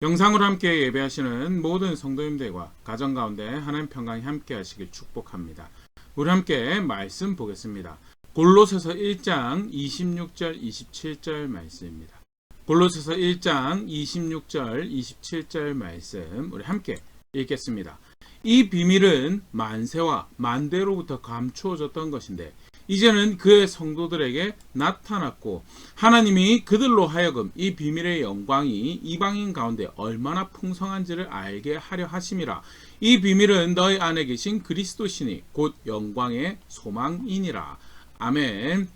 영상으로 함께 예배하시는 모든 성도님들과 가정 가운데 하나님 평강이 함께 하시길 축복합니다. 우리 함께 말씀 보겠습니다. 골로새서 1장 26절 27절 말씀입니다. 골로새서 1장 26절 27절 말씀 우리 함께 읽겠습니다. 이 비밀은 만세와 만대로부터 감추어졌던 것인데 이제는 그의 성도들에게 나타났고 하나님이 그들로 하여금 이 비밀의 영광이 이방인 가운데 얼마나 풍성한지를 알게 하려 하심이라. 이 비밀은 너희 안에 계신 그리스도시니 곧 영광의 소망이니라. 아멘.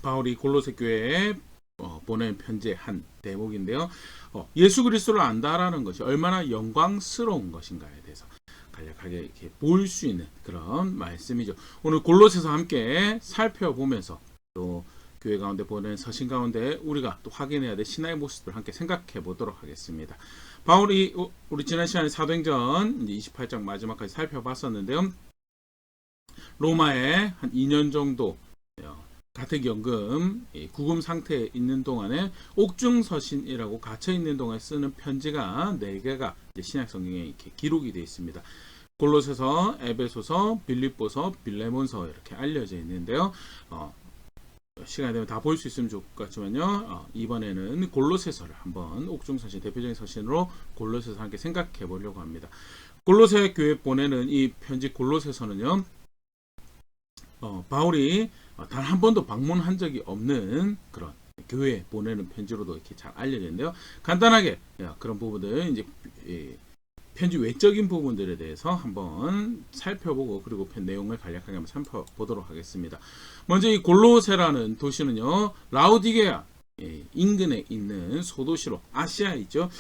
바울이 골로새 교회에 보낸 편지의 한 대목인데요. 예수 그리스도를 안다라는 것이 얼마나 영광스러운 것인가에 대해서 간략하게 이렇게 볼 수 있는 그런 말씀이죠. 오늘 골로새서 함께 살펴보면서 또 교회 가운데 보낸 서신 가운데 우리가 또 확인해야 될 신앙의 모습을 함께 생각해 보도록 하겠습니다. 바울이 우리 지난 시간에 사도행전 28장 마지막까지 살펴봤었는데요. 로마에 한 2년 정도 가택연금 구금 상태에 있는 동안에 옥중서신이라고 갇혀 있는 동안에 쓰는 편지가 4개가 신약 성경에 이렇게 기록이 되어 있습니다. 골로새서, 에베소서, 빌립보서, 빌레몬서 이렇게 알려져 있는데요. 시간이 되면 다 볼 수 있으면 좋을 것 같지만요. 이번에는 골로새서를 한번 옥중서신 대표적인 서신으로 골로새서 함께 생각해 보려고 합니다. 골로새 교회 보내는 이 편지 골로새서는요. 바울이 단 한 번도 방문한 적이 없는 그런 교회에 보내는 편지로도 이렇게 잘 알려져 있는데요. 간단하게 그런 부분들 이제 편지 외적인 부분들에 대해서 한번 살펴보고 그리고 내용을 간략하게 한번 살펴보도록 하겠습니다. 먼저 이 골로새라는 도시는요, 라우디게아 인근에 있는 소도시로 아시아에 있죠.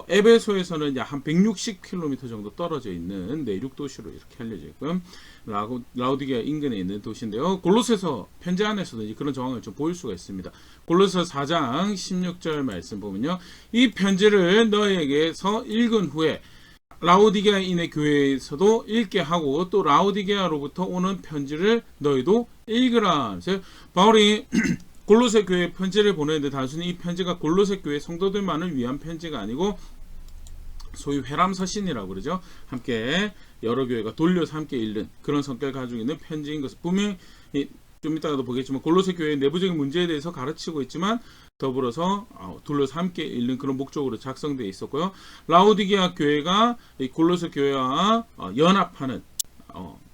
에베소에서는 이제 한 160km 정도 떨어져 있는 내륙 도시로 이렇게 알려져 있고요. 라우디게아 인근에 있는 도시인데요. 골로새서 편지 안에서도 이제 그런 정황을 좀 보일 수가 있습니다. 골로새서 4장 16절 말씀 보면요, 이 편지를 너희에게서 읽은 후에 라우디게아인의 교회에서도 읽게 하고 또 라우디게아로부터 오는 편지를 너희도 읽으라. 바울이 골로새 교회에 편지를 보내는데 단순히 이 편지가 골로새 교회 성도들만을 위한 편지가 아니고 소위 회람서신이라고 그러죠. 함께 여러 교회가 돌려서 함께 읽는 그런 성격을 가지고 있는 편지인 것을 분명히 좀 이따가도 보겠지만 골로새 교회의 내부적인 문제에 대해서 가르치고 있지만 더불어서 둘러서 함께 읽는 그런 목적으로 작성되어 있었고요. 라우디게아 교회가 골로새 교회와 연합하는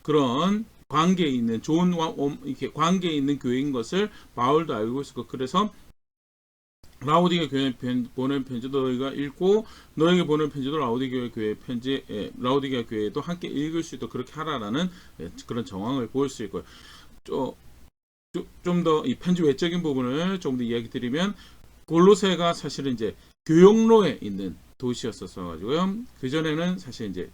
그런 관계에 있는 좋은 이렇게 관계에 있는 교회인 것을 바울도 알고 있었고, 그래서 라우디게아 교회에 보낸 편지도 너희가 읽고 너에게 보낸 편지도 라우디게아 교회도 함께 읽을 수 있도록 그렇게 하라라는 그런 정황을 볼 수 있고요. 좀 더 이 편지 외적인 부분을 좀 더 이야기 드리면, 골로새가 사실은 이제 교역로에 있는 도시였었어 가지고요. 그 전에는 사실 이제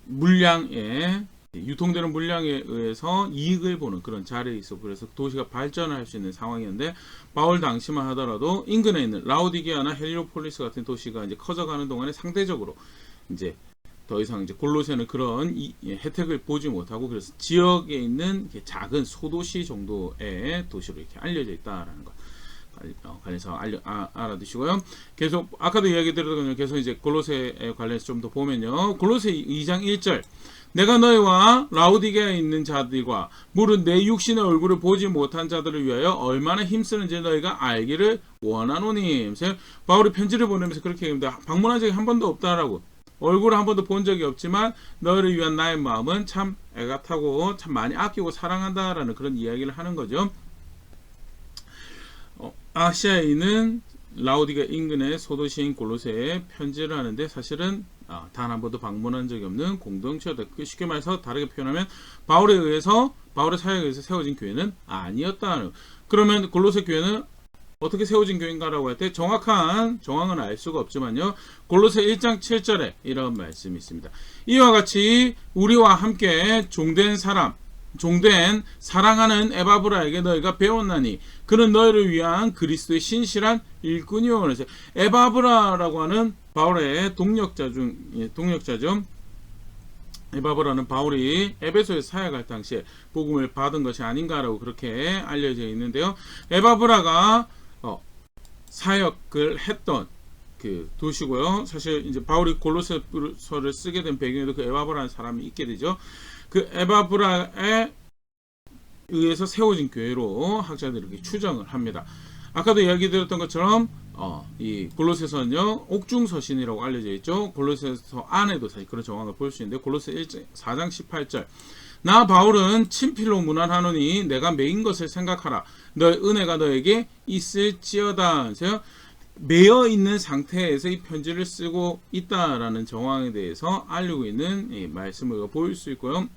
물량에 유통되는 물량에 의해서 이익을 보는 그런 자리에 있었고, 그래서 도시가 발전할 수 있는 상황이었는데, 바울 당시만 하더라도 인근에 있는 라우디게아나 헬리오폴리스 같은 도시가 이제 커져가는 동안에 상대적으로 이제 더 이상 이제 골로새는 그런 혜택을 보지 못하고, 그래서 지역에 있는 작은 소도시 정도의 도시로 이렇게 알려져 있다라는 것 관련해서 알아두시고요. 계속 아까도 이야기 드렸던 계속 이제 골로새에 관련해서 좀 더 보면요. 골로새 2장 1절, 내가 너희와 라우디게아에 있는 자들과 무릇 내 육신의 얼굴을 보지 못한 자들을 위하여 얼마나 힘쓰는지 너희가 알기를 원하노니. 바울이 편지를 보내면서 그렇게 얘기합니다. 방문한 적이 한 번도 없다라고, 얼굴을 한 번도 본 적이 없지만 너희를 위한 나의 마음은 참 애가 타고 참 많이 아끼고 사랑한다라는 그런 이야기를 하는 거죠. 아시아에 있는 라우디게아 인근의 소도시인 골로새에 편지를 하는데, 사실은 단 한 번도 방문한 적이 없는 공동체였다. 쉽게 말해서 다르게 표현하면 바울의 사역에 의해서 세워진 교회는 아니었다. 그러면 골로새 교회는 어떻게 세워진 교회인가라고 할 때 정확한 정황은 알 수가 없지만요. 골로새 1장 7절에 이런 말씀이 있습니다. 이와 같이 우리와 함께 종된 사랑하는 에바브라에게 너희가 배웠나니 그는 너희를 위한 그리스도의 신실한 일꾼이요. 그래서 에바브라라고 하는 바울의 동역자죠. 에바브라는 바울이 에베소에 사역할 당시에 복음을 받은 것이 아닌가라고 그렇게 알려져 있는데요. 에바브라가 사역을 했던 그 도시고요. 사실 이제 바울이 골로새서를 쓰게 된 배경에도 그 에바브라는 사람이 있게 되죠. 그 에바브라에 의해서 세워진 교회로 학자들이 이렇게 추정을 합니다. 아까도 이야기 드렸던 것처럼 이 골로새서는요 옥중서신이라고 알려져 있죠. 골로새서 안에도 사실 그런 정황을 볼 수 있는데 골로새 4장 18절 나 바울은 친필로 문안하노니 내가 매인 것을 생각하라. 너의 은혜가 너에게 있을지어다. 그래서 매여 있는 상태에서 이 편지를 쓰고 있다라는 정황에 대해서 알리고 있는 이 말씀을 보일 수 있고요.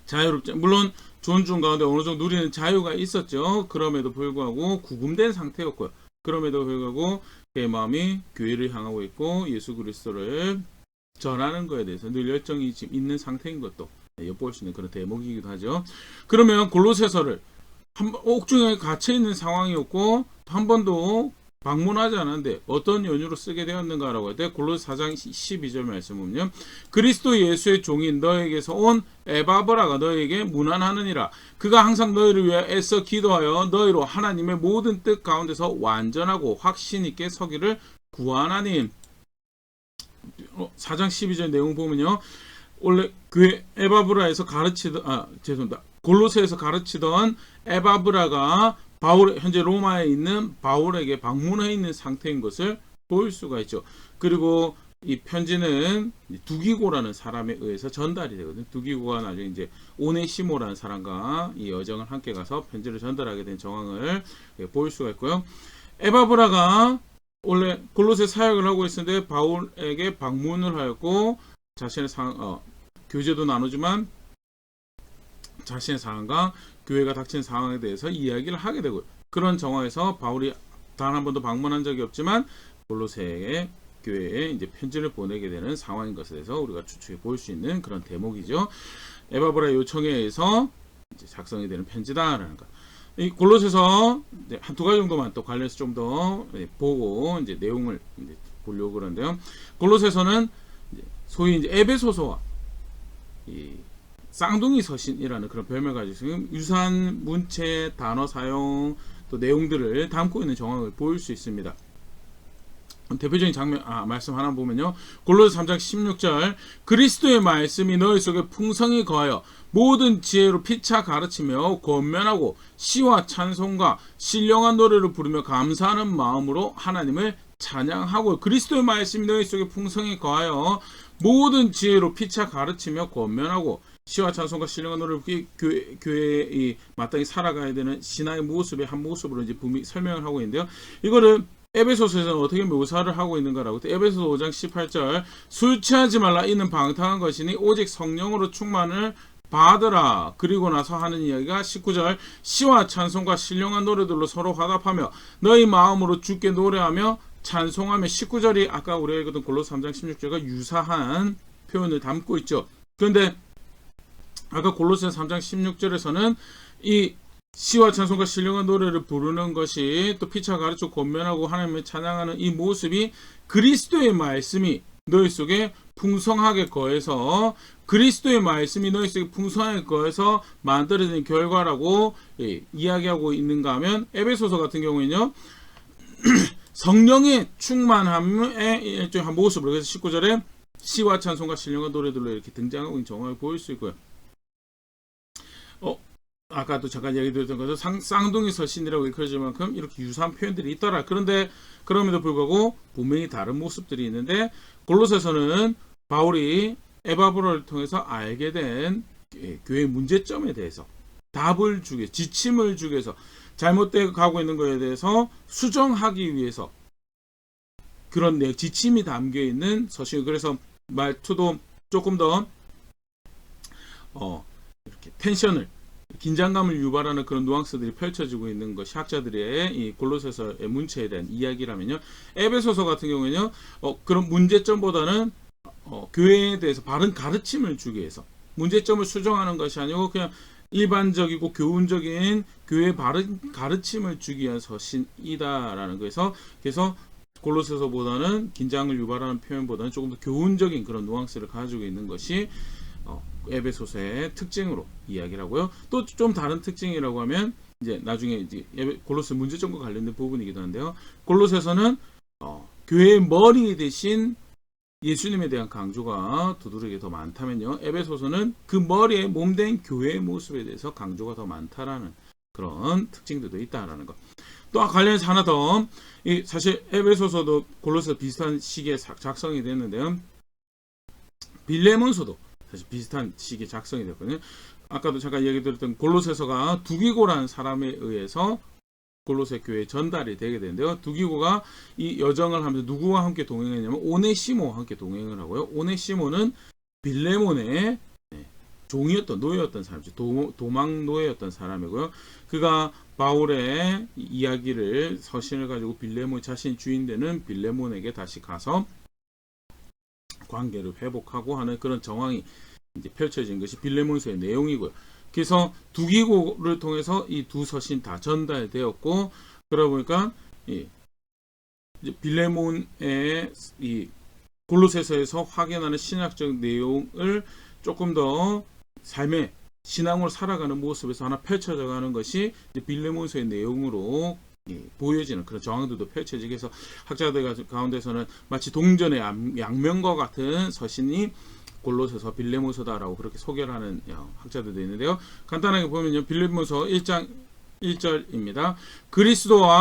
자유롭지 물론 존중 가운데 어느 정도 누리는 자유가 있었죠. 그럼에도 불구하고 구금된 상태였고요. 그럼에도 불구하고 그의 마음이 교회를 향하고 있고 예수 그리스도를 전하는 것에 대해서 늘 열정이 지금 있는 상태인 것도 엿볼 수 있는 그런 대목이기도 하죠. 그러면 골로새서를 옥중에 갇혀 있는 상황이었고 한 번도 방문하지 않았는데 어떤 연유로 쓰게 되었는가라고 할 때 골로새 4장 12절 말씀은요. 그리스도 예수의 종인 너에게서 온 에바브라가 너에게 문안하느니라. 그가 항상 너희를 위해 애써 기도하여 너희로 하나님의 모든 뜻 가운데서 완전하고 확신 있게 서기를 구하나니. 4장 12절 내용 보면요. 원래 그 에바브라에서 골로새에서 가르치던 에바브라가 현재 로마에 있는 바울에게 방문해 있는 상태인 것을 볼 수가 있죠. 그리고 이 편지는 두기고라는 사람에 의해서 전달이 되거든요. 두기고가 나중에 이제 오네시모라는 사람과 이 여정을 함께 가서 편지를 전달하게 된 정황을 볼 수가 있고요. 에바브라가 원래 골로새 사역을 하고 있었는데 바울에게 방문을 하였고 자신의 교제도 나누지만 자신의 상황과 교회가 닥친 상황에 대해서 이야기를 하게 되고 그런 정황에서 바울이 단 한 번도 방문한 적이 없지만 골로새의 교회에 이제 편지를 보내게 되는 상황인 것에 대해서 우리가 추측해 볼 수 있는 그런 대목이죠. 에바브라의 요청에 의해서 이제 작성이 되는 편지다라는 것. 이 골로새서 한 두 가지 정도만 또 관련해서 좀 더 보고 이제 내용을 이제 보려고 그러는데요. 골로새서는 소위 이제 에베소서와 이 쌍둥이 서신이라는 그런 별명을 가지고 지금 유사한 문체, 단어 사용, 또 내용들을 담고 있는 정황을 보일 수 있습니다. 대표적인 말씀 하나 보면요. 골로새 3장 16절 그리스도의 말씀이 너희 속에 풍성히 거하여 모든 지혜로 피차 가르치며 권면하고 시와 찬송과 신령한 노래를 부르며 감사하는 마음으로 하나님을 찬양하고 그리스도의 말씀이 너희 속에 풍성히 거하여 모든 지혜로 피차 가르치며 권면하고 시와 찬송과 신령한 노래를 교회에 마땅히 살아가야 되는 신앙의 모습의 한 모습으로 이제 분명히 설명을 하고 있는데요. 이거를 에베소서에서는 어떻게 묘사를 하고 있는가라고 에베소서 5장 18절 술 취하지 말라 이는 방탕한 것이니 오직 성령으로 충만을 받으라. 그리고 나서 하는 이야기가 19절 시와 찬송과 신령한 노래들로 서로 화답하며 너희 마음으로 주께 노래하며 찬송하며 19절이 아까 우리가 읽었던 골로새 3장 16절과 유사한 표현을 담고 있죠. 그런데 아까 골로새 3장 16절에서는 이 시와 찬송과 신령한 노래를 부르는 것이 또 피차 가르쳐 권면하고 하나님을 찬양하는 이 모습이 그리스도의 말씀이 너희 속에 풍성하게 거해서 그리스도의 말씀이 너희 속에 풍성하게 거해서 만들어진 결과라고 이야기하고 있는가 하면 에베소서 같은 경우에는요. 성령의 충만함의 일종의 한 모습으로 그래서 19절에 시와 찬송과 신령한 노래들로 이렇게 등장하고 있는 정황을 보일 수 있고요. 아까도 잠깐 얘기 드렸던 것처럼 쌍둥이 서신이라고 일컬어질 만큼 이렇게 유사한 표현들이 있더라. 그런데 그럼에도 불구하고 분명히 다른 모습들이 있는데 골로새서는 바울이 에바브라를 통해서 알게 된 교회의 문제점에 대해서 답을 주기 위해서 지침을 주기 위해서 잘못되어 가고 있는 것에 대해서 수정하기 위해서 그런 지침이 담겨 있는 서신. 그래서 말투도 조금 더 이렇게 텐션을 긴장감을 유발하는 그런 누앙스들이 펼쳐지고 있는 것이 학자들의 이 골로새서의 문체에 대한 이야기라면요. 에베소서 같은 경우에는요. 그런 문제점보다는 교회에 대해서 바른 가르침을 주기 위해서 문제점을 수정하는 것이 아니고 그냥 일반적이고 교훈적인 교회의 바른 가르침을 주기 위한 서신이다라는 거에서 그래서 골로새서보다는 긴장을 유발하는 표현보다는 조금 더 교훈적인 그런 누앙스를 가지고 있는 것이 에베소서의 특징으로 이야기를 하고요. 또 좀 다른 특징이라고 하면 이제 나중에 이제 골로새 문제점과 관련된 부분이기도 한데요. 골로새서는 교회의 머리 대신 예수님에 대한 강조가 두드러기게 더 많다면요, 에베소서는 그 머리에 몸된 교회의 모습에 대해서 강조가 더 많다라는 그런 특징들도 있다라는 것. 또 관련해서 하나 더, 사실 에베소서도 골로새 비슷한 시기에 작성이 됐는데요, 빌레몬서도 사실 비슷한 시기에 작성이 됐거든요. 아까도 잠깐 얘기 드렸던 골로새서가 두기고라는 사람에 의해서 골로새 교회에 전달이 되게 되는데요. 두기고가 이 여정을 하면서 누구와 함께 동행했냐면 오네시모와 함께 동행을 하고요. 오네시모는 빌레몬의 종이었던, 노예였던 사람이죠. 도망 노예였던 사람이고요. 그가 바울의 이야기를, 서신을 가지고 빌레몬, 자신이 주인 되는 빌레몬에게 다시 가서 관계를 회복하고 하는 그런 정황이 이제 펼쳐진 것이 빌레몬서의 내용이고요. 그래서 두기고를 통해서 이 두 서신 다 전달되었고, 그러다 보니까 이제 빌레몬의 이 골로새서에서 확인하는 신학적 내용을 조금 더 삶의 신앙으로 살아가는 모습에서 하나 펼쳐져 가는 것이 빌레몬서의 내용으로 보여지는 그런 정황들도 펼쳐지게 해서 학자들 가운데서는 마치 동전의 양면과 같은 서신이 골로새서, 빌레몬서다라고 그렇게 소개를 하는 학자들도 있는데요. 간단하게 보면요, 빌레몬서 1장 1절입니다. 그리스도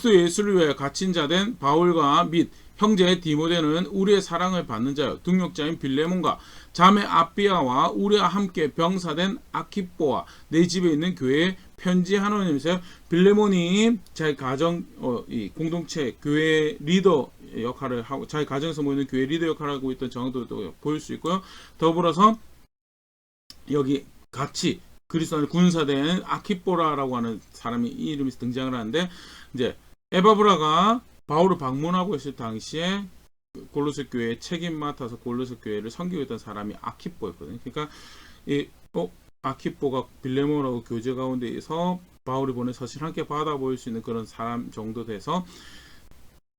예수를 위하여 갇힌 자 된 바울과 및 형제 디모데는 우리의 사랑을 받는 자요, 등록자인 빌레몬과 자매 아비아와 우리와 함께 병사된 아키뽀와 내 집에 있는 교회에 편지하노니면서, 빌레몬이 자기 가정 이 공동체 교회 리더 역할을 하고, 자기 가정에서 모이는 교회 리더 역할을 하고 있던 정도도 보일 수 있고요. 더불어서 여기 같이 그리스도 안에 군사된 아키뽀라라고 하는 사람이 이름이 등장을 하는데, 이제 에바브라가 바울을 방문하고 있을 당시에 골로새 교회에 책임 맡아서 골로새 교회를 섬기고 있던 사람이 아키뽀였거든요. 그러니까 아키뽀가 빌레몬하고 교제 가운데에서 바울이 보낸 서신을 함께 받아볼 수 있는 그런 사람 정도 돼서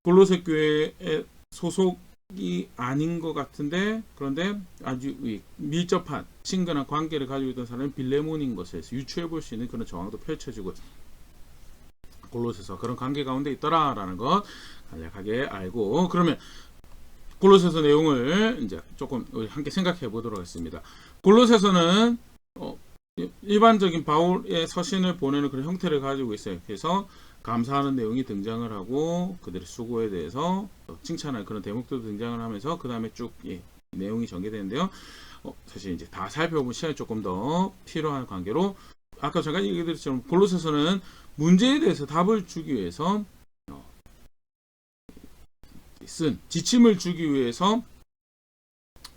골로새 교회의 소속이 아닌 것 같은데, 그런데 아주 밀접한 친근한 관계를 가지고 있던 사람이 빌레몬인 것을 유추해 볼 수 있는 그런 정황도 펼쳐지고, 골로새서 그런 관계 가운데 있더라라는 것 간략하게 알고, 그러면 골로새서 내용을 이제 조금 함께 생각해 보도록 하겠습니다. 골로새서는 일반적인 바울의 서신을 보내는 그런 형태를 가지고 있어요. 그래서 감사하는 내용이 등장을 하고, 그들의 수고에 대해서 칭찬하는 그런 대목도 등장을 하면서 그 다음에 쭉 내용이 전개되는데요. 사실 이제 다 살펴보면 시간이 조금 더 필요한 관계로, 아까 잠깐 얘기드렸처럼 골로새서는 문제에 대해서 답을 주기 위해서 쓴, 지침을 주기 위해서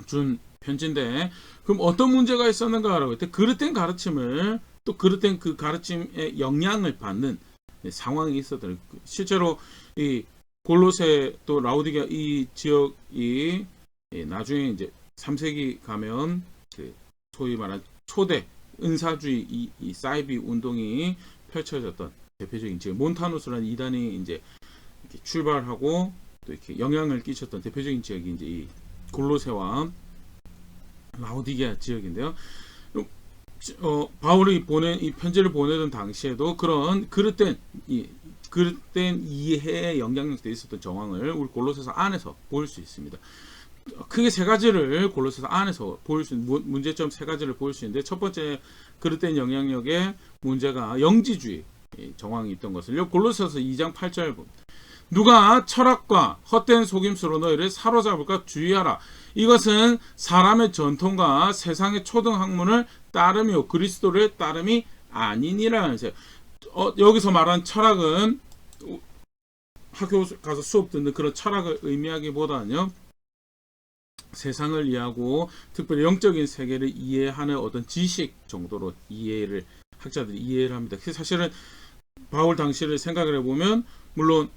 준 편지인데, 그럼 어떤 문제가 있었는가라고 할 때 그릇된 가르침을, 또 그릇된 그 가르침의 영향을 받는 상황이 있었던, 실제로 이 골로새 또 라오디게아 이 지역이 나중에 이제 3세기 가면 그 소위 말하는 초대 은사주의 이 사이비 운동이 펼쳐졌던 대표적인 지역, 몬타누스라는 이단이 이제 이렇게 출발하고 또 이렇게 영향을 끼쳤던 대표적인 지역이 이제 이 골로새와 라오디게아 지역인데요. 바울이 보낸 이 편지를 보내던 당시에도 그런 그릇된 이해의 영향력도 있었던 정황을 우리 골로새서 안에서 볼 수 있습니다. 크게 세 가지를 골로새서 안에서 볼 수 있는 문제점 세 가지를 볼 수 있는데, 첫 번째 그릇된 영향력의 문제가 영지주의 정황이 있던 것을 골로새서 2장 8절 봅니다. 누가 철학과 헛된 속임수로 너희를 사로잡을까 주의하라. 이것은 사람의 전통과 세상의 초등학문을 따름이요 그리스도를 따름이 아니니라. 여기서 말한 철학은 학교 가서 수업 듣는 그런 철학을 의미하기보다는요, 세상을 이해하고 특별히 영적인 세계를 이해하는 어떤 지식 정도로 학자들이 이해를 합니다. 사실은 바울 당시를 생각을 해보면, 물론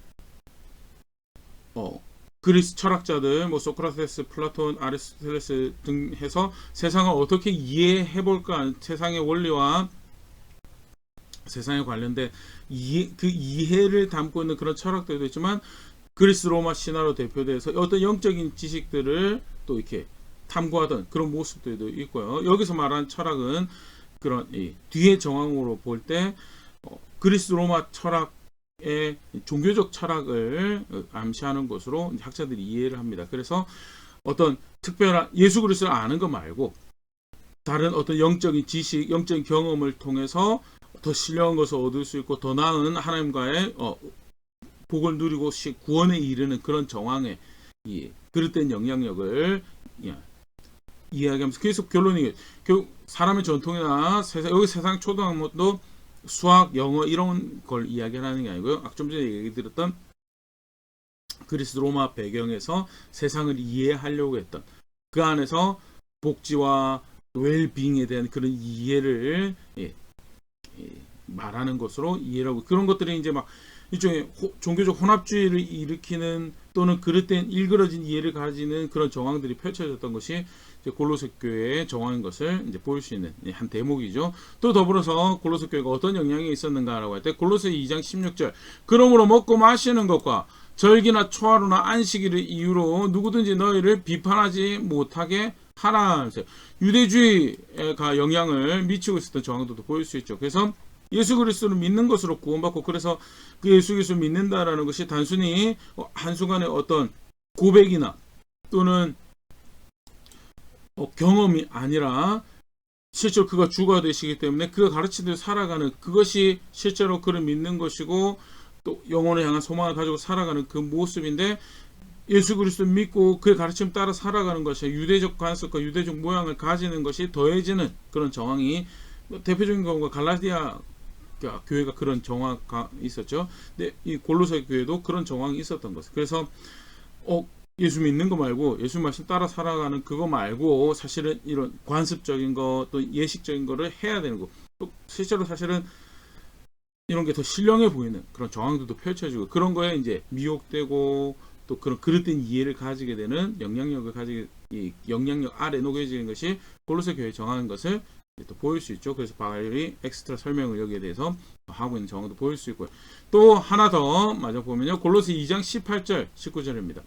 그리스 철학자들, 소크라테스, 플라톤, 아리스토텔레스 등 해서 세상을 어떻게 이해해볼까, 세상의 원리와 세상에 관련된 그 이해를 담고 있는 그런 철학들도 있지만, 그리스 로마 신화로 대표돼서 어떤 영적인 지식들을 또 이렇게 탐구하던 그런 모습들도 있고요. 여기서 말한 철학은 그런 뒤의 정황으로 볼 때 그리스 로마 철학의 종교적 철학을 암시하는 것으로 학자들이 이해를 합니다. 그래서 어떤 특별한 예수 그리스도를 아는 것 말고 다른 어떤 영적인 지식, 영적인 경험을 통해서 더 신령한 것을 얻을 수 있고 더 나은 하나님과의 복을 누리고 구원에 이르는 그런 정황에 그릇된 영향력을 이야기하면서 계속 결론이 사람의 전통이나 여기 세상 초등학교도 수학, 영어 이런 걸 이야기하는 게 아니고요. 좀 전에 얘기 드렸던 그리스 로마 배경에서 세상을 이해하려고 했던 그 안에서 복지와 웰빙에 대한 그런 이해를 말하는 것으로 이해를 하고 그런 것들이 이제 막 일종의 종교적 혼합주의를 일으키는 또는 그릇된 일그러진 이해를 가지는 그런 정황들이 펼쳐졌던 것이 골로새 교회의 정황인 것을 이제 보일 수 있는 한 대목이죠. 또 더불어서 골로새 교회가 어떤 영향이 있었는가라고 할 때 골로새 2장 16절 그러므로 먹고 마시는 것과 절기나 초하루나 안식일을 이유로 누구든지 너희를 비판하지 못하게 하라. 유대주의가 영향을 미치고 있었던 정황들도 보일 수 있죠. 그래서 예수 그리스도를 믿는 것으로 구원받고 그래서 그 예수 그리스도를 믿는다라는 것이 단순히 한순간의 어떤 고백이나 또는 경험이 아니라 실제로 그가 주가 되시기 때문에 그가 가르치듯 살아가는 그것이 실제로 그를 믿는 것이고 또 영혼을 향한 소망을 가지고 살아가는 그 모습인데 예수 그리스도를 믿고 그의 가르침 따라 살아가는 것이 유대적 관습과 유대적 모양을 가지는 것이 더해지는 그런 정황이 대표적인 경우가 갈라디아 교회가 그런 정황가 있었죠. 근데 이 골로새 교회도 그런 정황이 있었던 것을. 그래서 예수 믿는 거 말고 예수 말씀 따라 살아가는 그거 말고 사실은 이런 관습적인 거 또 예식적인 거를 해야 되는 거. 또 실제로 사실은 이런 게 더 신령해 보이는 그런 정황들도 펼쳐지고 그런 거에 이제 미혹되고 또 그런 그릇된 이해를 가지게 되는 영향력을 가지게 이 영향력 아래 녹여지는 것이 골로새 교회의 정황인 것을 또 보일 수 있죠. 그래서 바울이 엑스트라 설명을 여기에 대해서 하고 있는 정황도 보일 수 있고요. 또 하나 더 마저 보면요. 골로새 2장 18절 19절입니다.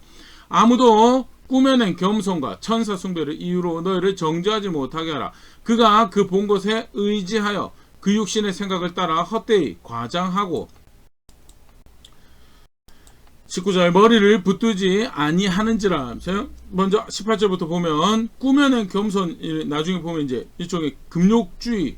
아무도 꾸며낸 겸손과 천사 숭배를 이유로 너희를 정죄하지 못하게 하라. 그가 그 본 것에 의지하여 그 육신의 생각을 따라 헛되이 과장하고 19절 머리를 붙들지 아니하는지라. 먼저 18절부터 보면 꾸며낸 겸손 나중에 보면 이제 일종의 금욕주의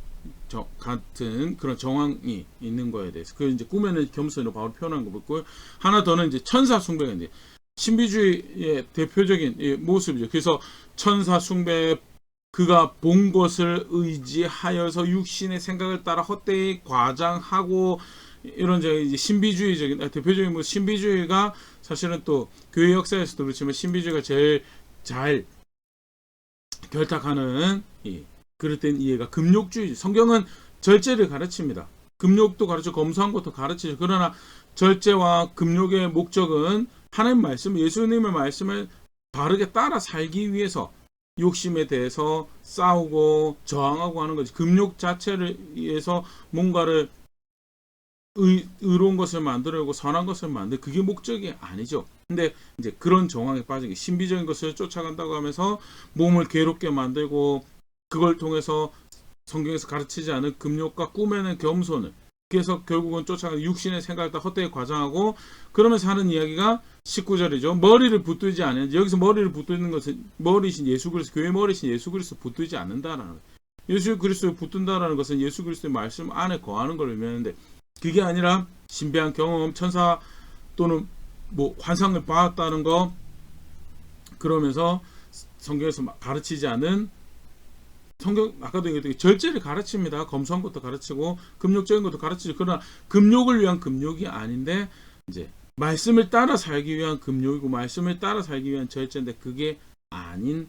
같은 그런 정황이 있는 거에 대해서 그 이제 꾸며낸 겸손으로 바로 표현한 거 보고 하나 더는 이제 천사 숭배가 이제 신비주의의 대표적인 모습이죠. 그래서 천사 숭배 그가 본 것을 의지하여서 육신의 생각을 따라 헛되이 과장하고 이런 이제 신비주의적인 대표적인 뭐 신비주의가 사실은 또 교회 역사에서도 그렇지만 신비주의가 제일 잘 결탁하는 그릇된 이해가 금욕주의. 성경은 절제를 가르칩니다. 금욕도 가르쳐 검소한 것도 가르치죠. 그러나 절제와 금욕의 목적은 하나님 말씀, 예수님의 말씀을 바르게 따라 살기 위해서 욕심에 대해서 싸우고 저항하고 하는 거지. 금욕 자체를 위해서 뭔가를 의로운 것을 만들려고 선한 것을 만들 그게 목적이 아니죠. 근데 이제 그런 정황에 빠지게 신비적인 것을 쫓아간다고 하면서 몸을 괴롭게 만들고 그걸 통해서 성경에서 가르치지 않은 금욕과 꾸며낸 겸손을 그래서 결국은 쫓아가는 육신의 생각을 다 헛되이 과장하고 그러면서 하는 이야기가 19절이죠. 머리를 붙들지 않는 여기서 머리를 붙드는 것은 머리신 예수 그리스도 교회 머리신 예수 그리스도 붙들지 않는다라는 거예요. 예수 그리스도를 붙든다라는 것은 예수 그리스도의 말씀 안에 거하는 걸 의미하는데 그게 아니라 신비한 경험, 천사 또는 뭐 환상을 봤다는 거 그러면서 성경에서 가르치지 않은 성경 아까도 얘기했듯이 절제를 가르칩니다. 검소한 것도 가르치고 금욕적인 것도 가르치죠. 그러나 금욕을 위한 금욕이 아닌데 이제 말씀을 따라 살기 위한 금욕이고 말씀을 따라 살기 위한 절제인데 그게 아닌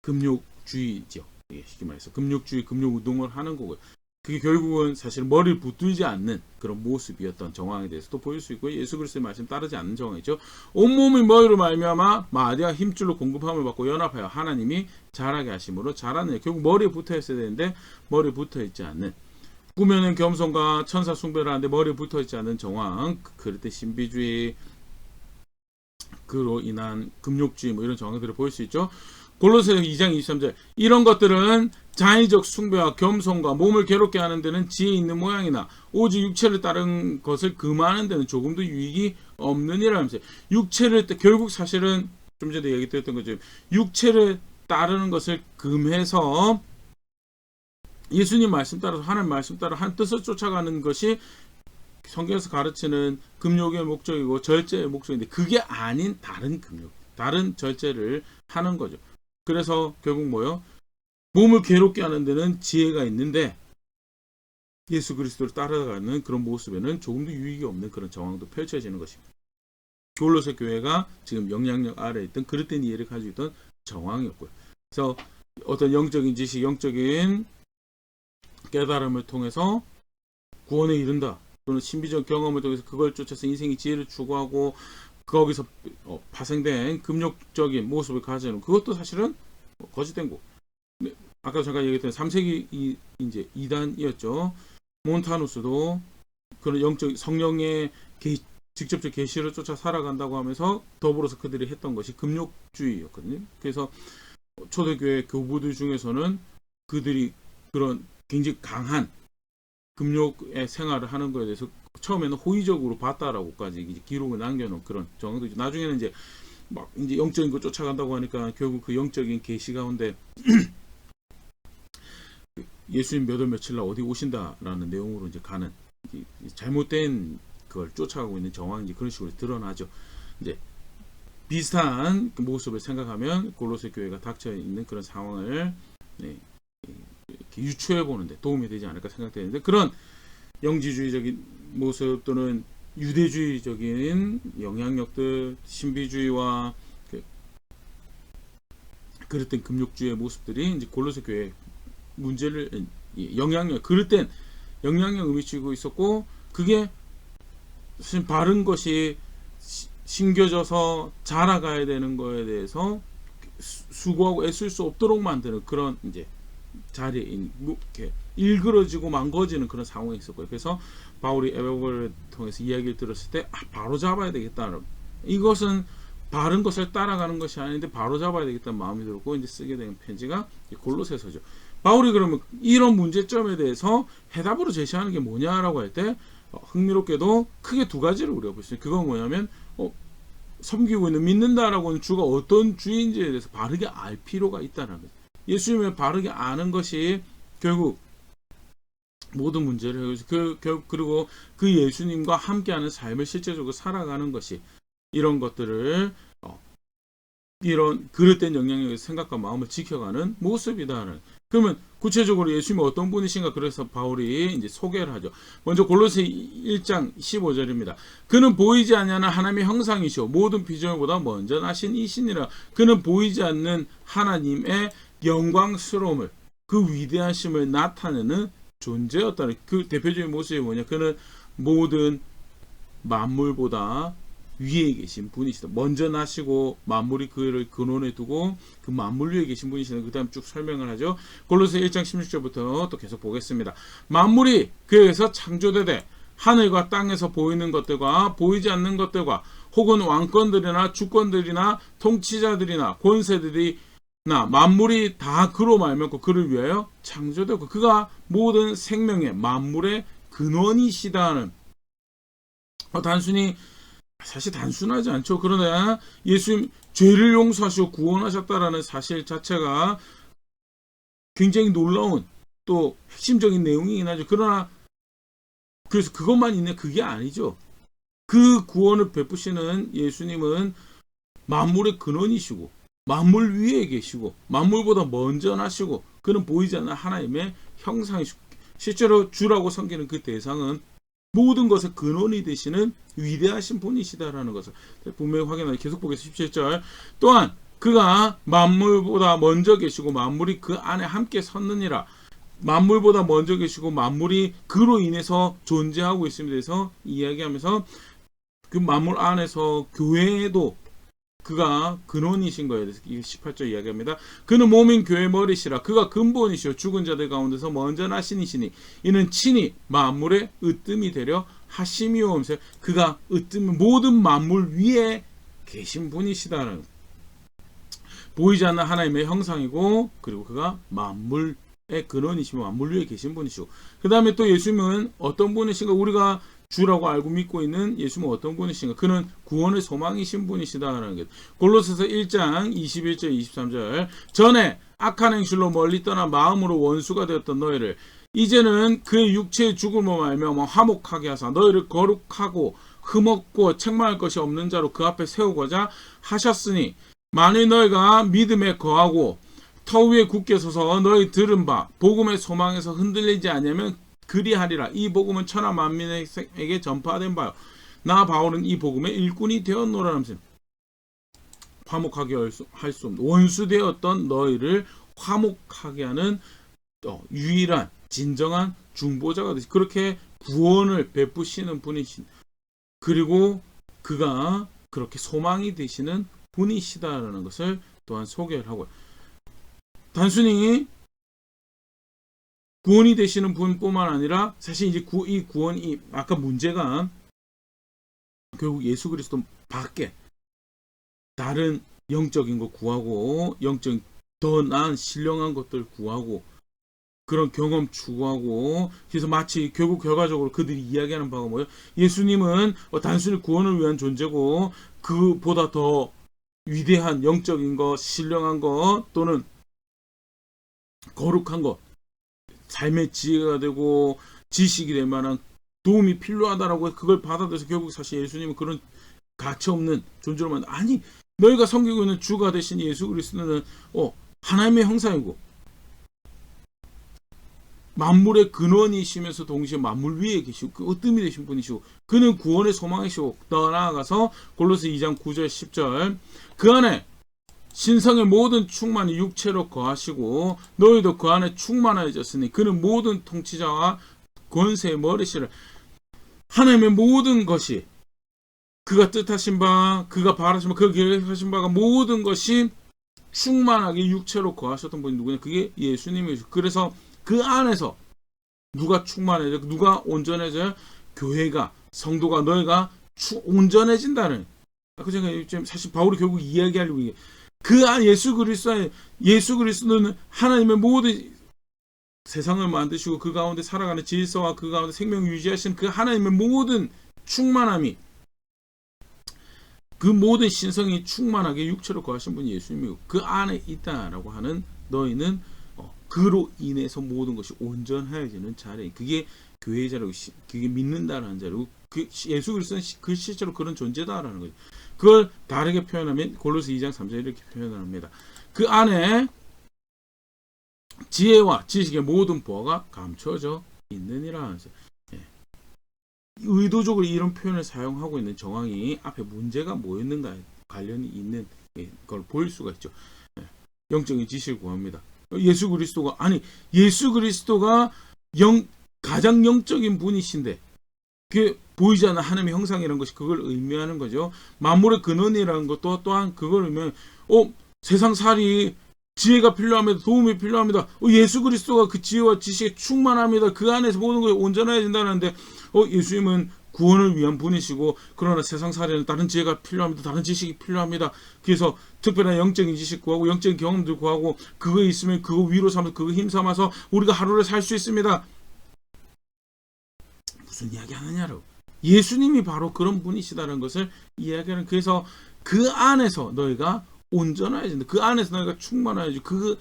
금욕주의죠. 쉽게 말해서 금욕주의, 금욕운동을 하는 거고요. 그게 결국은 사실 머리를 붙들지 않는 그런 모습이었던 정황에 대해서도 보일 수 있고 예수 그리스도의 말씀 따르지 않는 정황이죠. 온몸이 머리로 말미암아 마디와 힘줄로 공급함을 받고 연합하여 하나님이 자라게 하심으로 자라는 결국 머리에 붙어 있어야 되는데 머리에 붙어 있지 않는 꾸며낸 겸손과 천사 숭배를 하는데 머리에 붙어 있지 않는 정황 그럴 때 신비주의 그로 인한 금욕주의 뭐 이런 정황들을 보일 수 있죠. 골로새 2장 23절 이런 것들은 자의적 숭배와 겸손과 몸을 괴롭게 하는 데는 지혜 있는 모양이나 오직 육체를 따른 것을 금하는 데는 조금도 유익이 없느니라 하면서 육체를 결국 사실은 좀 전에 얘기 드렸던 거죠. 육체를 따르는 것을 금해서 예수님 말씀 따라서 하나님 말씀 따라 한 뜻을 쫓아가는 것이 성경에서 가르치는 금욕의 목적이고 절제의 목적인데 그게 아닌 다른 금욕, 다른 절제를 하는 거죠. 그래서 결국 뭐요? 몸을 괴롭게 하는 데는 지혜가 있는데 예수 그리스도를 따라가는 그런 모습에는 조금도 유익이 없는 그런 정황도 펼쳐지는 것입니다. 골로새 교회가 지금 영향력 아래에 있던 그릇된 이해를 가지고 있던 정황이었고요. 그래서 어떤 영적인 지식, 영적인 깨달음을 통해서 구원에 이른다. 또는 신비적 경험을 통해서 그걸 쫓아서 인생의 지혜를 추구하고 거기서 파생된 금욕적인 모습을 가지는 그것도 사실은 거짓된 거. 아까 잠깐 얘기했던 3세기 이제 이단이었죠. 몬타누스도 그런 영적 성령의 직접적 계시를 쫓아 살아간다고 하면서 더불어서 그들이 했던 것이 금욕주의였거든요. 그래서 초대교회 교부들 중에서는 그들이 그런 굉장히 강한 금욕의 생활을 하는 것에 대해서 처음에는 호의적으로 봤다라고까지 이제 기록을 남겨놓은 그런 정황도 있죠. 나중에는 이제 막 이제 영적인 거 쫓아간다고 하니까 결국 그 영적인 계시 가운데 예수님 몇 월 며칠 날 어디 오신다라는 내용으로 이제 가는 잘못된 그걸 쫓아가고 있는 정황이 이제 그런 식으로 드러나죠. 이제 비슷한 그 모습을 생각하면 골로새 교회가 닥쳐 있는 그런 상황을 유추해 보는데 도움이 되지 않을까 생각되는데 그런 영지주의적인 모습 또는 유대주의적인 영향력들, 신비주의와 그릇된 금욕주의의 모습들이 이제 골로새 교회 문제를 그릇된 영향력을 미치고 있었고 그게 사실 바른 것이 심겨져서 자라가야 되는 거에 대해서 수고하고 애쓸 수 없도록 만드는 그런 이제 자리에 이렇게 일그러지고 망가지는 그런 상황이 있었고요. 그래서 바울이 에베소를 통해서 이야기를 들었을 때 바로 잡아야 되겠다는 이것은 바른 것을 따라가는 것이 아닌데 바로 잡아야 되겠다는 마음이 들고 이제 쓰게 된 편지가 골로새서죠. 바울이 그러면 이런 문제점에 대해서 해답으로 제시하는 게 뭐냐라고 할 때 흥미롭게도 크게 두 가지를 우리가 볼 수 있어요. 그건 뭐냐면 섬기고 있는 믿는다라고 하는 주가 어떤 주인지에 대해서 바르게 알 필요가 있다는 거죠. 예수님을 바르게 아는 것이 결국 모든 문제를 그리고 그 예수님과 함께하는 삶을 실제적으로 살아가는 것이 이런 것들을 이런 그릇된 영향력의 생각과 마음을 지켜가는 모습이다는. 그러면 구체적으로 예수님이 어떤 분이신가 그래서 바울이 이제 소개를 하죠. 먼저 골로새 1장 15절입니다. 그는 보이지 않는 하나님의 형상이시오 모든 비주얼보다 먼저 나신 이시니라. 그는 보이지 않는 하나님의 영광스러움을 그 위대하심을 나타내는 존재였다는 그 대표적인 모습이 뭐냐. 그는 모든 만물보다 위에 계신 분이시다. 먼저 나시고 만물이 그를 근원에 두고 그 만물 위에 계신 분이시다. 그 다음 쭉 설명을 하죠. 골로새 1장 16절부터 또 계속 보겠습니다. 만물이 그에서 창조되되 하늘과 땅에서 보이는 것들과 보이지 않는 것들과 혹은 왕권들이나 주권들이나 통치자들이나 권세들이 만물이 다 그로 말미암고 그를 위하여 창조되고 그가 모든 생명의 만물의 근원이시다는 단순히 사실 단순하지 않죠. 그러나 예수님 죄를 용서하시고 구원하셨다라는 사실 자체가 굉장히 놀라운 또 핵심적인 내용이긴 하죠. 그러나 그래서 그것만 있는 그게 아니죠. 그 구원을 베푸시는 예수님은 만물의 근원이시고 만물 위에 계시고 만물보다 먼저 나시고 그는 보이지 않는 하나님의 형상이시고 실제로 주라고 섬기는 그 대상은 모든 것의 근원이 되시는 위대하신 분이시다라는 것을 분명히 확인하고 계속 보겠습니다. 17절 또한 그가 만물보다 먼저 계시고 만물이 그 안에 함께 섰느니라. 만물보다 먼저 계시고 만물이 그로 인해서 존재하고 있음에 대해서 이야기하면서 그 만물 안에서 교회에도 그가 근원이신 거에 대해서 18절 이야기합니다. 그는 몸인 교회 머리시라. 그가 근본이시오 죽은 자들 가운데서 먼저 나신이시니 이는 친히 만물의 으뜸이 되려 하심이오면서 그가 으뜸 모든 만물 위에 계신 분이시다는 보이지 않는 하나님의 형상이고 그리고 그가 만물 근원이시며 만물 위에 계신 분이시고, 그 다음에 또 예수님은 어떤 분이신가? 우리가 주라고 알고 믿고 있는 예수님은 어떤 분이신가? 그는 구원의 소망이신 분이시다라는 게 골로새서 1장 21절 23절. 전에 악한 행실로 멀리 떠나 마음으로 원수가 되었던 너희를 이제는 그의 육체의 죽음으로 말미암아 화목하게 하사 너희를 거룩하고 흠없고 책망할 것이 없는 자로 그 앞에 세우고자 하셨으니, 만일 너희가 믿음에 거하고 터 위에 굳게 서서 너희 들은 바 복음의 소망에서 흔들리지 않으면 그리하리라. 이 복음은 천하 만민에게 전파된 바요, 나 바울은 이 복음의 일꾼이 되었노라면서, 화목하게 할 수 없는 원수 되었던 너희를 화목하게 하는 유일한 진정한 중보자가 되시, 그렇게 구원을 베푸시는 분이신, 그리고 그가 그렇게 소망이 되시는 분이시다라는 것을 또한 소개를 하고요. 단순히 구원이 되시는 분뿐만 아니라 사실 이제 이 구원이 아까 문제가 결국 예수 그리스도 밖에 다른 영적인 거 구하고 영적 더 나은 신령한 것들 구하고 그런 경험 추구하고, 그래서 마치 결국 결과적으로 그들이 이야기하는 바가 뭐예요? 예수님은 단순히 구원을 위한 존재고 그보다 더 위대한 영적인 것, 신령한 것 또는 거룩한 것, 삶의 지혜가 되고 지식이 될 만한 도움이 필요하다라고 그걸 받아들여서 결국 사실 예수님은 그런 가치 없는 존재로 만든, 아니 너희가 섬기고 있는 주가 되신 예수 그리스도는 하나님의 형상이고 만물의 근원이시면서 동시에 만물 위에 계시고 그 으뜸이 되신 분이시고 그는 구원의 소망이시고, 더 나아가서 골로새 2장 9절 10절 그 안에 신성의 모든 충만이 육체로 거하시고 너희도 그 안에 충만하여졌으니 그는 모든 통치자와 권세의 머리시를. 하나님의 모든 것이 그가 뜻하신 바, 그가 바라신 바, 그가 계획하신 바가 모든 것이 충만하게 육체로 거하셨던 분이 누구냐? 그게 예수님이시고, 그래서 그 안에서 누가 충만해져, 누가 온전해져요? 교회가, 성도가, 너희가 온전해진다는. 그 제가 사실 바울이 결국 이야기하려고 그 안 예수 그리스도는 하나님의 모든 세상을 만드시고 그 가운데 살아가는 질서와 그 가운데 생명 유지하시는 그 하나님의 모든 충만함이, 그 모든 신성이 충만하게 육체로 거하신 분이 예수님이고 그 안에 있다라고 하는 너희는 그로 인해서 모든 것이 온전해지는 자리, 그게 교회의 자리고 그게 믿는다라는 자리고 그 예수 그리스도는 그 실제로 그런 존재다라는 거죠. 그걸 다르게 표현하면 골로새 2장 3절 이렇게 표현합니다. 그 안에 지혜와 지식의 모든 보화가 감춰져 있느니라. 의도적으로 이런 표현을 사용하고 있는 정황이 앞에 문제가 뭐였는가에 관련이 있는 걸 보일 수가 있죠. 영적인 지식을 구합니다. 예수 그리스도가 가장 영적인 분이신데 그게 보이지 않는 하나님의 형상이라는 것이 그걸 의미하는 거죠. 만물의 근원이라는 것도 또한 그걸 의미하는, 세상살이 지혜가 필요합니다. 도움이 필요합니다. 예수 그리스도가 그 지혜와 지식에 충만합니다. 그 안에서 모든 것이 온전해진다는데 예수님은 구원을 위한 분이시고 그러나 세상살이는 다른 지혜가 필요합니다. 다른 지식이 필요합니다. 그래서 특별한 영적인 지식 구하고 영적인 경험들 구하고 그거 있으면 그거 위로 삼아서 그거 힘삼아서 우리가 하루를 살 수 있습니다. 무슨 이야기 하느냐로. 예수님이 바로 그런 분이시다는 것을 이야기하는, 그래서 그 안에서 너희가 온전해진다. 그 안에서 너희가 충만해야지. 그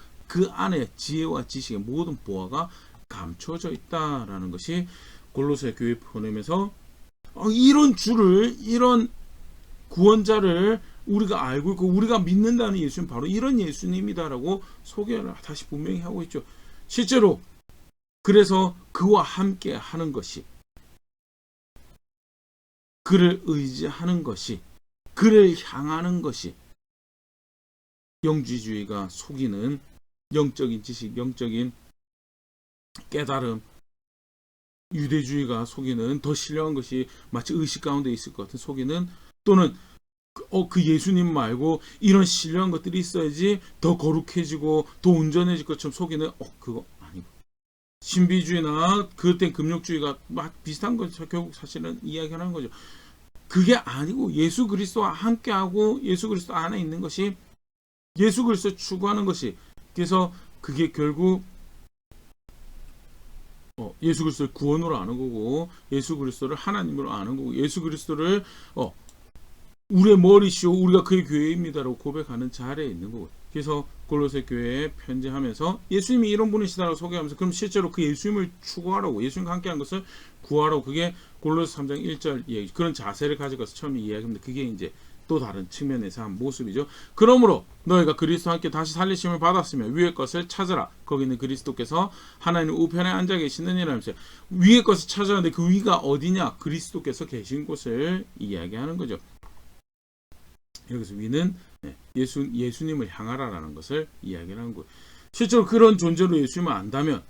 안에 지혜와 지식의 모든 보화가 감춰져 있다라는 것이 골로새 교회 보내면서 이런 주를, 이런 구원자를 우리가 알고 있고 우리가 믿는다는 예수님 바로 이런 예수님이다라고 소개를 다시 분명히 하고 있죠. 실제로 그래서 그와 함께 하는 것이, 그를 의지하는 것이, 그를 향하는 것이 영지주의가 속이는 영적인 지식, 영적인 깨달음, 유대주의가 속이는 더 신령한 것이 마치 의식 가운데 있을 것 같은 속이는, 또는 그 예수님 말고 이런 신령한 것들이 있어야지 더 거룩해지고 더 온전해질 것처럼 속이는 그거 아니고, 신비주의나 그땐 금욕주의가 막 비슷한 거죠. 결국 사실은 이야기하는 거죠. 그게 아니고 예수 그리스도와 함께하고 예수 그리스도 안에 있는 것이, 예수 그리스도 추구하는 것이, 그래서 그게 결국 예수 그리스도를 구원으로 아는 거고, 예수 그리스도를 하나님으로 아는 거고, 예수 그리스도를 우리의 머리시오, 우리가 그의 교회입니다라고 고백하는 자리에 있는 거고. 그래서 골로새 교회에 편지하면서 예수님이 이런 분이시다라고 소개하면서, 그럼 실제로 그 예수님을 추구하라고, 예수님과 함께하는 것을 구하라고, 그게 골로새 3장 1절 이야기, 그런 자세를 가지고서 처음에 이야기합니다. 그게 이제 또 다른 측면에서 한 모습이죠. 그러므로 너희가 그리스도와 함께 다시 살리심을 받았으며 위의 것을 찾으라. 거기는 그리스도께서 하나님 우편에 앉아 계시느니라 하면서, 위의 것을 찾아야 하는데 그 위가 어디냐? 그리스도께서 계신 곳을 이야기하는 거죠. 여기서 위는 예수님을 향하라라는 것을 이야기하는 거예요. 실제로 그런 존재로 예수님을 안다면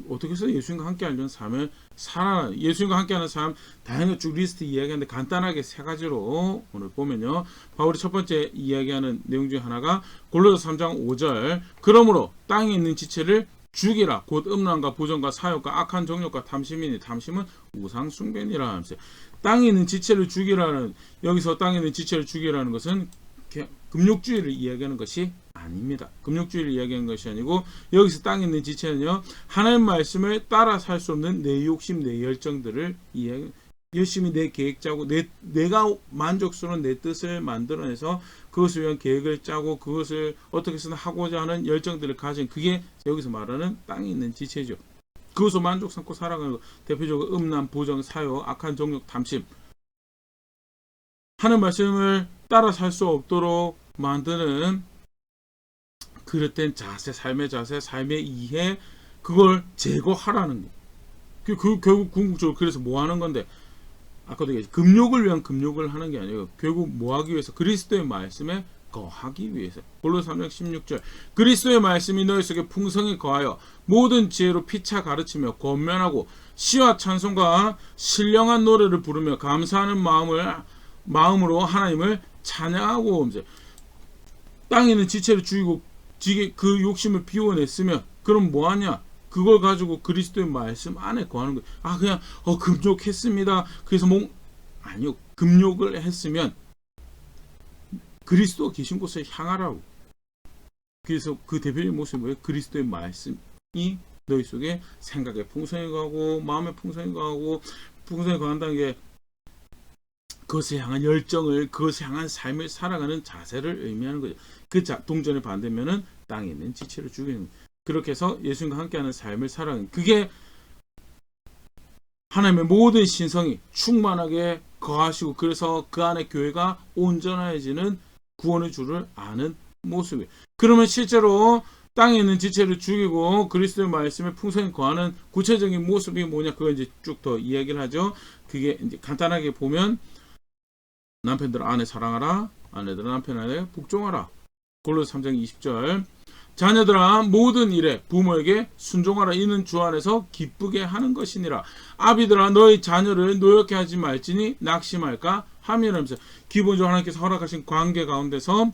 어떻게 해서 예수님과 함께하는 삶을 살아라. 예수님과 함께하는 삶 다양한 쭉 리스트 이야기하는데 간단하게 세 가지로 오늘 보면요. 바울이 첫 번째 이야기하는 내용 중에 하나가 골로새 3장 5절, 그러므로 땅에 있는 지체를 죽이라. 곧 음란과 부정과 사욕과 악한 정욕과 탐심이니 탐심은 우상 숭배니라 하면서, 땅에 있는 지체를 죽이라는, 여기서 땅에 있는 지체를 죽이라는 것은 금욕주의를 이야기하는 것이 아닙니다. 금욕주의를 이야기하는 것이 아니고, 여기서 땅에 있는 지체는요, 하나님 말씀을 따라 살 수 없는 내 욕심, 내 열정들을 열심히 내 계획 짜고, 내가 만족스러운 내 뜻을 만들어내서 그것을 위한 계획을 짜고 그것을 어떻게 해서든 하고자 하는 열정들을 가진, 그게 여기서 말하는 땅에 있는 지체죠. 그것을 만족 삼고 살아가는 것, 대표적으로 음란, 부정, 사욕, 악한 정욕, 탐심, 하는 말씀을 따라 살 수 없도록 만드는 그릇된 자세, 삶의 자세, 삶의 이해, 그걸 제거하라는 거. 결국 궁극적으로 그래서 뭐 하는 건데, 아까도 얘기했지, 금욕을 위한 금욕을 하는 게 아니에요. 결국 뭐 하기 위해서? 그리스도의 말씀에 거하기 위해서. 골로새 3장 16절, 그리스도의 말씀이 너희 속에 풍성히 거하여 모든 지혜로 피차 가르치며 권면하고 시와 찬송과 신령한 노래를 부르며 감사하는 마음으로 하나님을 찬양하고. 땅에 있는 지체를 죽이고 그 욕심을 비워냈으면 그럼 뭐하냐? 그걸 가지고 그리스도의 말씀 안에 거하는 거예요. 그냥 금욕했습니다. 그래서 아니요, 금욕을 했으면 그리스도가 계신 곳에 향하라고. 그래서 그 대표적인 모습이 뭐예요? 그리스도의 말씀이 너희 속에 생각에 풍성히 가고 마음에 풍성히 가고, 풍성히 가한다는 게 그것을 향한 열정을, 그것을 향한 삶을 살아가는 자세를 의미하는 거죠. 그 동전의 반대면은 땅에 있는 지체를 죽이는 거예요. 그렇게 해서 예수님과 함께하는 삶을 살아가는, 그게 하나님의 모든 신성이 충만하게 거하시고, 그래서 그 안에 교회가 온전해지는 구원의 줄을 아는 모습이에요. 그러면 실제로 땅에 있는 지체를 죽이고 그리스도의 말씀에 풍성히 거하는 구체적인 모습이 뭐냐? 그걸 이제 쭉 더 이야기를 하죠. 그게 이제 간단하게 보면, 남편들 아내 사랑하라, 아내들은 남편 안에 복종하라. 골로새 3장 20절, 자녀들아 모든 일에 부모에게 순종하라. 이는 주 안에서 기쁘게 하는 것이니라. 아비들아 너희 자녀를 노엽게 하지 말지니 낙심할까 함이라면서, 기본적으로 하나님께서 허락하신 관계 가운데서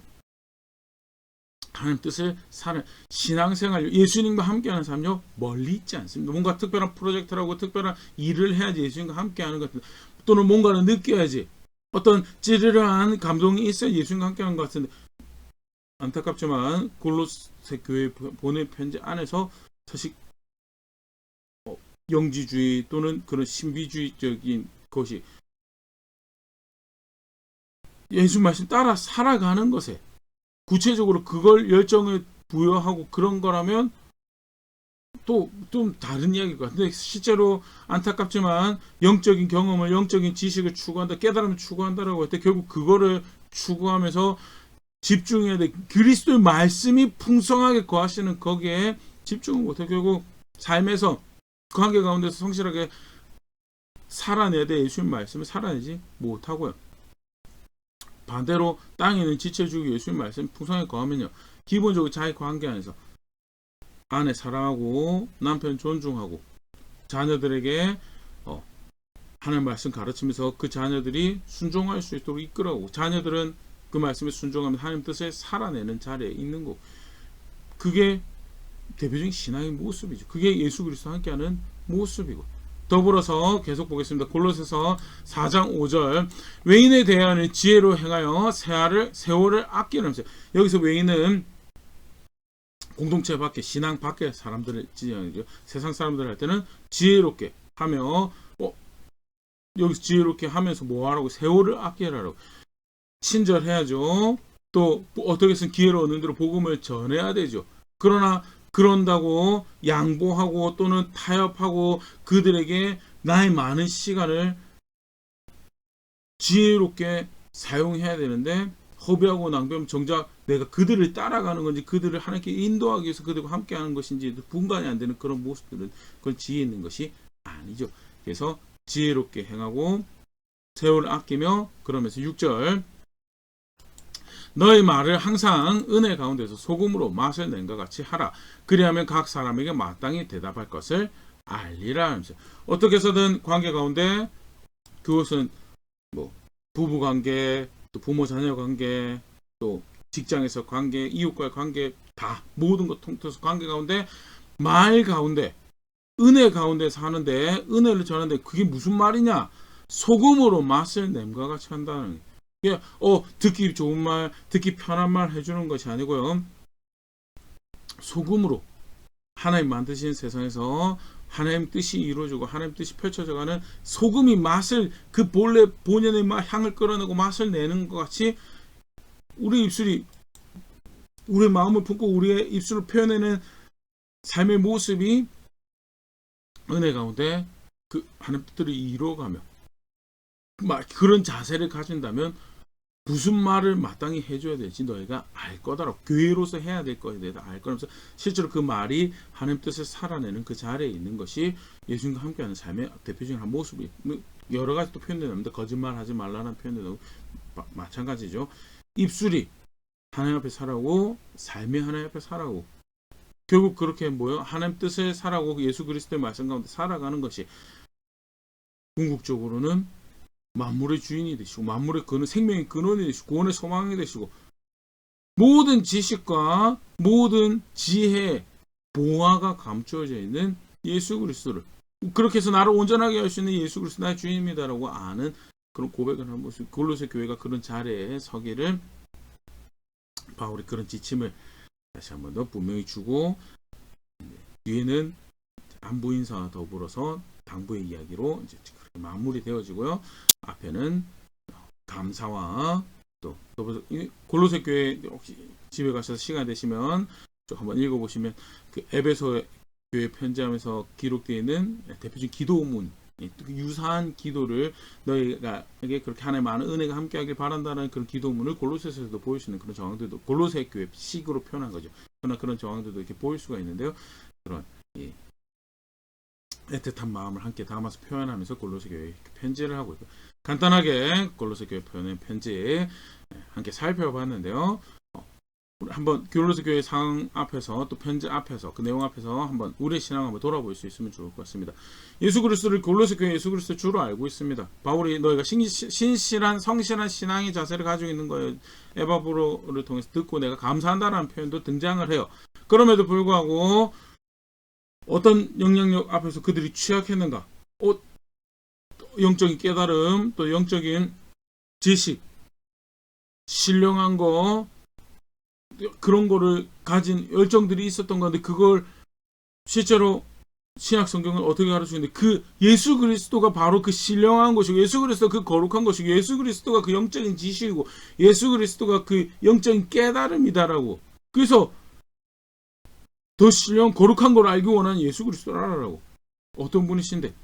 하나님 뜻을 사는 신앙생활, 예수님과 함께하는 삶요 멀리 있지 않습니다. 뭔가 특별한 프로젝트라고 특별한 일을 해야지 예수님과 함께하는 것 같은데, 또는 뭔가를 느껴야지, 어떤 찌르르한 감동이 있어야 예수님과 함께하는 것 같은데, 안타깝지만 골로새 교회 보낸 편지 안에서 사실 영지주의 또는 그런 신비주의적인 것이 예수 말씀 따라 살아가는 것에 구체적으로 그걸 열정을 부여하고 그런 거라면 또 좀 다른 이야기일 것 같은데, 실제로 안타깝지만 영적인 경험을, 영적인 지식을 추구한다, 깨달음을 추구한다라고 할 때 결국 그거를 추구하면서 집중해야 돼. 그리스도의 말씀이 풍성하게 거하시는 거기에 집중을 못해 결국 삶에서 그 관계 가운데서 성실하게 살아내야 돼. 예수님 말씀을 살아내지 못하고요. 반대로 땅에 있는 지체를 죽이고 예수님 말씀이 풍성하게 거하면요, 기본적으로 자기 관계 안에서 아내 사랑하고 남편 존중하고 자녀들에게 하나님 말씀 가르치면서 그 자녀들이 순종할 수 있도록 이끌어가고, 자녀들은 그 말씀에 순종하면 하나님 뜻을 살아내는 자리에 있는 거. 그게 대표적인 신앙의 모습이죠. 그게 예수 그리스도와 함께하는 모습이고, 더불어서 계속 보겠습니다. 골로새서 4장 5절, 외인에 대하는 지혜로 행하여 세월을 아끼라면서, 여기서 외인은 공동체 밖에 신앙 밖에 사람들을 세상 사람들 할 때는 지혜롭게 하며 여기서 지혜롭게 하면서 뭐 하라고 세월을 아끼라고 친절해야죠. 또 어떻게 해서 기회를 얻는 대로 복음을 전해야 되죠. 그러나 그런다고 양보하고 또는 타협하고 그들에게 나의 많은 시간을 지혜롭게 사용해야 되는데 허비하고 낭비하면 정작 내가 그들을 따라가는 건지 그들을 하나님께 인도하기 위해서 그들과 함께하는 것인지 분간이 안 되는 그런 모습들은 그건 지혜 있는 것이 아니죠. 그래서 지혜롭게 행하고 세월을 아끼며 그러면서 6절 너의 말을 항상 은혜 가운데서 소금으로 맛을 낸것 같이 하라. 그리하면 각 사람에게 마땅히 대답할 것을 알리라 하면서 어떻게 해서든 관계 가운데 그것은 뭐 부부 관계 또 부모 자녀 관계 또 직장에서 관계 이웃과의 관계 다 모든 것 통틀어서 관계 가운데 말 가운데 은혜 가운데 사는데 은혜를 전하는데 그게 무슨 말이냐 소금으로 맛을 냄과 같이 한다는 게 듣기 좋은 말 듣기 편한 말 해주는 것이 아니고요 소금으로 하나님 만드신 세상에서 하나님 뜻이 이루어지고 하나님 뜻이 펼쳐져가는 소금이 맛을 그 본래 본연의 맛 향을 끌어내고 맛을 내는 것 같이 우리 입술이 우리의 마음을 품고 우리의 입술을 표현해내는 삶의 모습이 은혜 가운데 그 하나님 뜻을 이루어가며 그런 자세를 가진다면 무슨 말을 마땅히 해줘야 될지 너희가 알 거다라고 교회로서 해야 될 거에 대해서 알 거라면서 실제로 그 말이 하나님 뜻을 살아내는 그 자리에 있는 것이 예수님과 함께하는 삶의 대표적인 한 모습이 여러 가지 또 표현되는데 거짓말하지 말라는 표현도 마찬가지죠. 입술이 하나님 앞에 살아오고 삶이 하나님 앞에 살아오고 결국 그렇게 하나님 뜻을 살아오고 예수 그리스도의 말씀 가운데 살아가는 것이 궁극적으로는 만물의 주인이 되시고 만물의 근원, 생명의 근원이 되시고 구원의 소망이 되시고 모든 지식과 모든 지혜의 보화가 감추어져 있는 예수 그리스도를 그렇게 해서 나를 온전하게 할 수 있는 예수 그리스도 나의 주인입니다라고 아는 그런 고백을 하는 모습 골로새 교회가 그런 자리에 서기를 바울이 그런 지침을 다시 한 번 더 분명히 주고 뒤에는 안부 인사와 더불어서 당부의 이야기로 이제 마무리 되어지고요. 앞에는 감사와 또 골로새 교회 혹시 집에 가셔서 시간 되시면 좀 한번 읽어보시면 그 에베소 교회 편지하면서 기록되어 있는 대표적인 기도문 유사한 기도를 너희에게 그렇게 하나님의 많은 은혜가 함께하길 바란다는 그런 기도문을 골로새서도 보일 수 있는 그런 정황들도 골로새 교회 식으로 표현한 거죠. 그러나 그런 정황들도 이렇게 보일 수가 있는데요. 그런 애틋한 마음을 함께 담아서 표현하면서 골로새 교회에 편지를 하고 있고 간단하게 골로새 교회 표현의 편지 함께 살펴봤는데요. 한번 골로새 교회 상황 앞에서 또 편지 앞에서 그 내용 앞에서 한번 우리의 신앙을 한번 돌아볼 수 있으면 좋을 것 같습니다. 예수 그리스도를 골로새 교회 예수 그리스도 주로 알고 있습니다. 바울이 너희가 신실한 성실한 신앙의 자세를 가지고 있는 거예요. 에바브로를 통해서 듣고 내가 감사한다라는 표현도 등장을 해요. 그럼에도 불구하고 어떤 영향력 앞에서 그들이 취약했는가? 영적인 깨달음, 또 영적인 지식, 신령한 거 그런 거를 가진 열정들이 있었던 건데 그걸 실제로 신약 성경을 어떻게 가르치는데 그 예수 그리스도가 바로 그 신령한 것이고 예수 그리스도가 그 거룩한 것이고 예수 그리스도가 그 영적인 지식이고 예수 그리스도가 그 영적인 깨달음이다라고 그래서 더 신령 거룩한 걸 알기 원하는 예수 그리스도를 알아라고 어떤 분이신데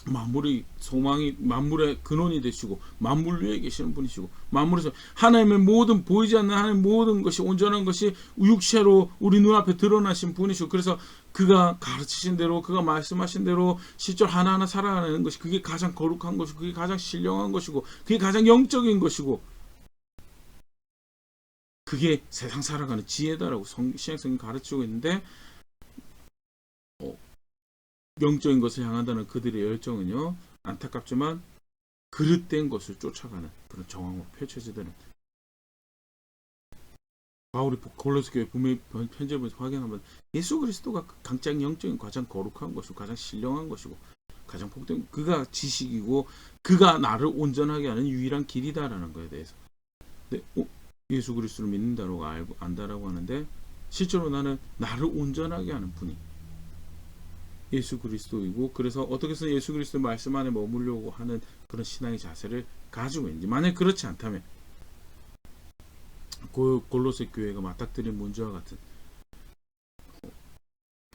만물의 소망이 만물의 근원이 되시고 만물 위에 계시는 분이시고 만물에서 하나님의 모든 보이지 않는 하나님의 모든 것이 온전한 것이 육체로 우리 눈앞에 드러나신 분이시고 그래서 그가 가르치신 대로 그가 말씀하신 대로 실제로 하나하나 살아가는 것이 그게 가장 거룩한 것이고 그게 가장 신령한 것이고 그게 가장 영적인 것이고 그게 세상 살아가는 지혜다라고 신약성경이 가르치고 있는데 영적인 것을 향한다는 그들의 열정은요 안타깝지만 그릇된 것을 쫓아가는 그런 정황으로 펼쳐지더는 바울이 골로새 교회 분명히 편지를 보면서 확인하면 예수 그리스도가 가장 영적인 가장 거룩한 것이고 가장 신령한 것이고 가장 복된 그가 지식이고 그가 나를 온전하게 하는 유일한 길이다라는 것에 대해서 근데 예수 그리스도를 믿는다고 알고 안다라고 하는데 실제로 나는 나를 온전하게 하는 분이 예수 그리스도이고, 그래서 어떻게 해서 예수 그리스도 말씀 안에 머물려고 하는 그런 신앙의 자세를 가지고 있는지, 만약 그렇지 않다면 그 골로새 교회가 맞닥뜨린 문제와 같은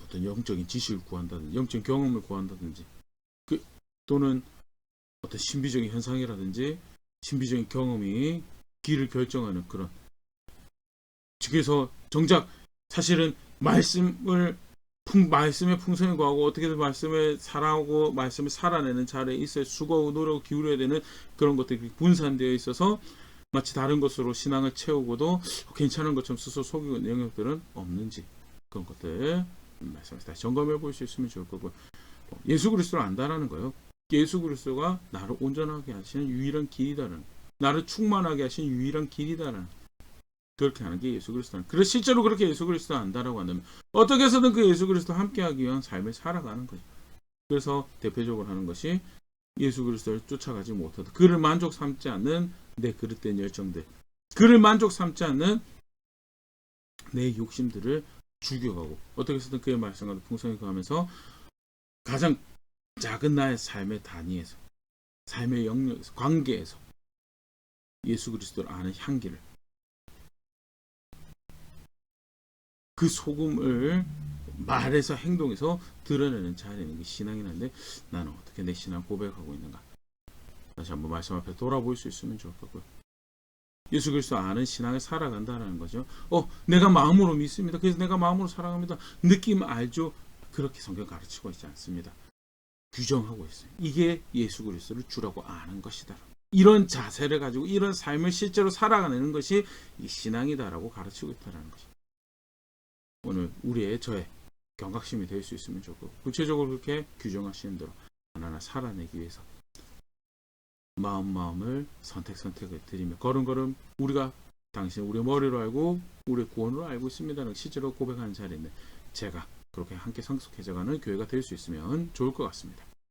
어떤 영적인 지식을 구한다든지 영적인 경험을 구한다든지 또는 어떤 신비적인 현상이라든지 신비적인 경험이 길을 결정하는 그런, 그래서 정작 사실은 말씀의 풍성에 구하고 어떻게든 말씀을 사랑하고 말씀을 살아내는 자리에 있어야 수고하고 노력을 기울여야 되는 그런 것들이 분산되어 있어서 마치 다른 것으로 신앙을 채우고도 괜찮은 것처럼 스스로 속이고 있는 영역들은 없는지, 그런 것들 말씀을 다시 점검해 볼 수 있으면 좋을 거고, 예수 그리스도를 안다라는 거예요. 예수 그리스도가 나를 온전하게 하시는 유일한 길이다라는, 나를 충만하게 하시는 유일한 길이다라는, 그렇게 하는 게 예수 그리스도는. 그래서 실제로 그렇게 예수 그리스도를 안다라고 한다면 어떻게 해서든 그 예수 그리스도와 함께하기 위한 삶을 살아가는 거죠. 그래서 대표적으로 하는 것이 예수 그리스도를 쫓아가지 못하다, 그를 만족 삼지 않는 내 그릇된 열정들, 그를 만족 삼지 않는 내 욕심들을 죽여가고 어떻게 해서든 그의 말씀과도 풍성히 거하면서 가장 작은 나의 삶의 단위에서, 삶의 영역에서, 관계에서 예수 그리스도를 아는 향기를, 그 소금을 말에서 행동에서 드러내는 자리는 게 신앙이라는데, 나는 어떻게 내 신앙 고백하고 있는가, 다시 한번 말씀 앞에 돌아볼 수 있으면 좋을 거고요. 예수 그리스도 아는 신앙을 살아간다는 거죠. 내가 마음으로 믿습니다, 그래서 내가 마음으로 살아갑니다, 느낌 알죠? 그렇게 성경 가르치고 있지 않습니다. 규정하고 있어요. 이게 예수 그리스도를 주라고 아는 것이다. 이런 자세를 가지고 이런 삶을 실제로 살아가는 것이 이 신앙이다라고 가르치고 있다는 것입니다. 오늘 저의 경각심이 될 수 있으면 좋고, 구체적으로 그렇게 규정하시는 대로 하나하나 살아내기 위해서 마음을 선택을 드리며 걸음걸음 우리가 당신 우리의 머리로 알고 우리의 구원으로 알고 있습니다는 실제로 고백하는 자리인데, 제가 그렇게 함께 성숙해져가는 교회가 될 수 있으면 좋을 것 같습니다.